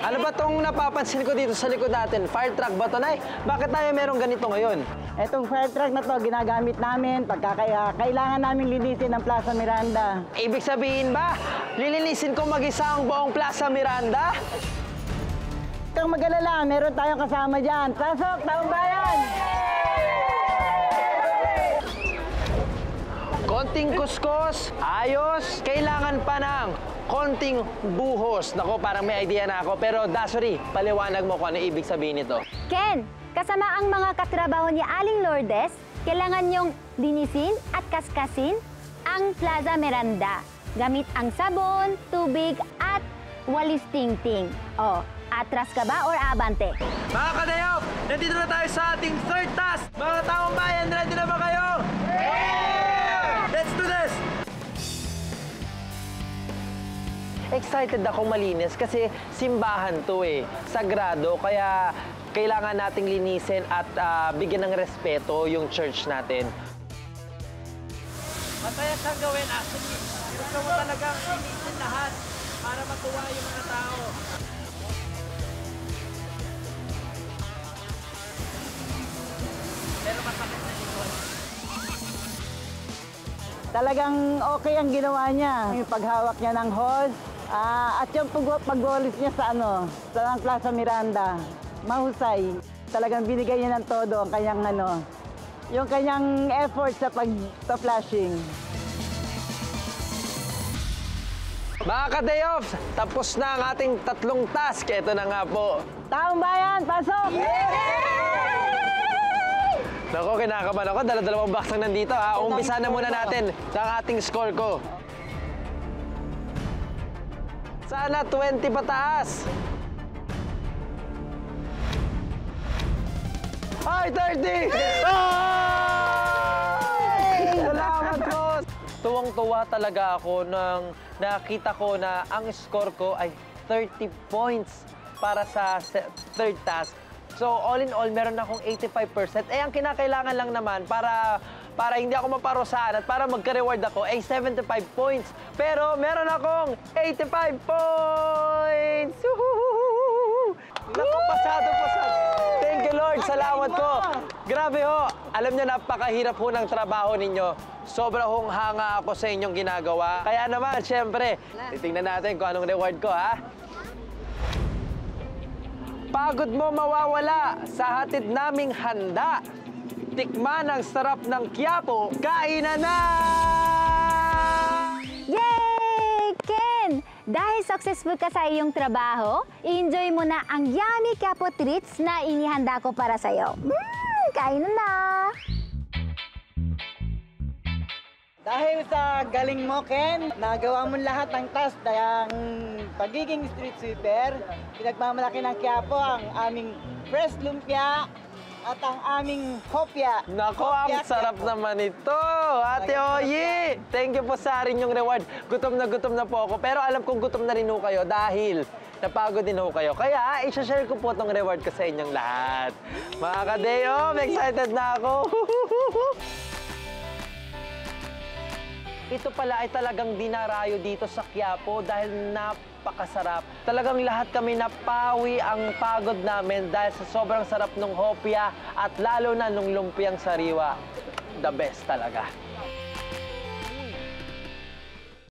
Ano ba tong napapansin ko dito sa likod natin? Fire truck ba to, Nay? Bakit tayo merong ganito ngayon? Etong fire truck na to, ginagamit namin pagka kailangan namin linisin ang Plaza Miranda. Ibig sabihin ba, lilinisin ko mag-isa ang buong Plaza Miranda? Huwag kang mag-alala, meron tayong kasama dyan. Pasok, taong bayan! Konting kuskos, ayos, kailangan pa ng konting buhos. Nako, parang may idea na ako. Pero Dasuri, paliwanag mo kung ano ibig sabihin nito. Ken, kasama ang mga katrabaho ni Aling Lourdes, kailangan niyong linisin at kaskasin ang Plaza Miranda. Gamit ang sabon, tubig at walis tingting. O, atras ka ba or abante? Mga Kadayok, nandito na tayo sa ating third task. Mga taong bayan, ready na ba kayo? Let's do this! Excited akong malinis kasi simbahan to eh. Sagrado, kaya kailangan nating linisin at bigyan ng respeto yung church natin. Masaya siyang gawin, actually. Gusto mo talagang linisin lahat para matuwa yung mga tao. Pero masakit na likod. Talagang okay ang ginawa niya. Yung paghawak niya ng hose, at yung pag-walis niya sa sa Plaza Miranda. Mahusay. Talagang binigay niya ng todo ang kanyang yung kanyang effort sa pag-flashing. Mga ka-day-offs, tapos na ang ating tatlong task. Ito na nga po. Taong bayan, pasok! Naku, kinakabahan ako. Dala-dalawang box lang nandito ha. Umpisa na muna natin ng ating score ko. Sana 20 pataas. Ay, 30! Ay! Salamat, boss! Tuwang-tuwa talaga ako nang nakita ko na ang score ko ay 30 points para sa third task. So, all in all, meron akong 85%. Eh, ang kinakailangan lang naman para hindi ako maparusahan at para magka-reward ako ay 75 points. Pero meron akong 85 points! Naku, pasado. Thank you, Lord. Salamat po. Grabe ho. Alam niyo, napakahirap ho ng trabaho ninyo. Sobra hong hanga ako sa inyong ginagawa. Kaya naman, syempre, titingnan natin kung anong reward ko, ha? Pagod mo mawawala sa hatid naming handa. Tikman ang sarap ng Quiapo. Kainan na! Yay! Ken! Dahil successful ka sa iyong trabaho, i-enjoy mo na ang yummy Quiapo treats na inihanda ko para sa'yo. Kainan na! Dahil sa galing mo, Ken, nagawa mo lahat ng task ng pagiging street sweeper. Pinagmamalaki ng Quiapo ang aming fresh lumpia at ang aming hopya. Nako, ang sarap naman ito, Ate Oyi! Thank you po sa rin yung reward. Gutom na po ako. Pero alam kong gutom na rin ho kayo dahil napagod din ho kayo. Kaya, i-share ko po itong reward ko sa inyong lahat. Mga Kadeo, excited na ako! Ito pala ay talagang dinarayo dito sa Quiapo dahil napakasarap. Talagang lahat kami napawi ang pagod namin dahil sa sobrang sarap ng hopya at lalo na nung lumpiang sariwa. The best talaga.